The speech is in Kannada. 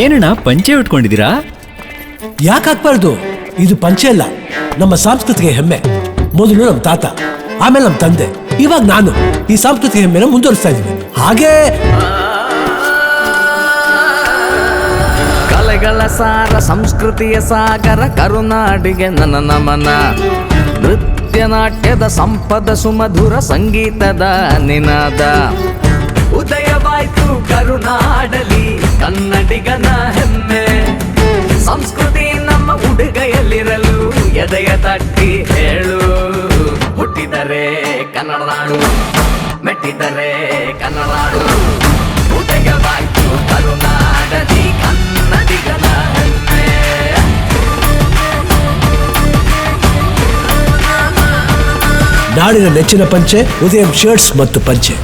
ಏನಣ್ಣ ಪಂಚೆ ಉಟ್ಕೊಂಡಿದ್ದೀರಾ? ಯಾಕೆ ಹಾಕ್ಬಾರ್ದು? ಇದು ಪಂಚೆ ಅಲ್ಲ, ನಮ್ಮ ಸಾಂಸ್ಕೃತಿಕ ಹೆಮ್ಮೆ. ಮೊದಲು ನಮ್ಮ ತಾತ, ಆಮೇಲೆ ನಮ್ಮ ತಂದೆ, ಇವಾಗ ನಾನು ಈ ಸಾಂಸ್ಕೃತಿಕ ಹೆಮ್ಮೆನ ಮುಂದುವರಿಸ್ತಾ ಇದ್ದೀವಿ. ಹಾಗೆ ಕಲೆಗಳ ಸಾರ ಸಂಸ್ಕೃತಿಯ ಸಾಗರ ಕರುನಾಡಿಗೆ ನನ್ನ ನಮನ. ನೃತ್ಯ ನಾಟ್ಯದ ಸಂಪದ ಸುಮಧುರ ಸಂಗೀತದ ನಿನಾದ. ಉದಯವಾಯ್ತು ಕರುನಾಡಲಿ ಕನ್ನಡಿಗನ ಹೆಮ್ಮೆ. ಸಂಸ್ಕೃತಿ ನಮ್ಮ ಉಡುಗೆಯಲ್ಲಿರಲು ಎದೆಯ ತಟ್ಟಿ ಹೇಳು. ಹುಟ್ಟಿದರೆ ಕನ್ನಡ ನಾಡು, ಮೆಟ್ಟಿದರೆ ಕನ್ನಡ ನಾಡು. ಉದಯವಾಯ್ತು ಕರುನಾಡಲಿ ಕನ್ನಡಿಗನ ಹೆಮ್ಮೆ. ನಾಡಿನ ನೆಚ್ಚಿನ ಪಂಚೆ ಉದಯಂ ಶರ್ಟ್ಸ್ ಮತ್ತು ಪಂಚೆ.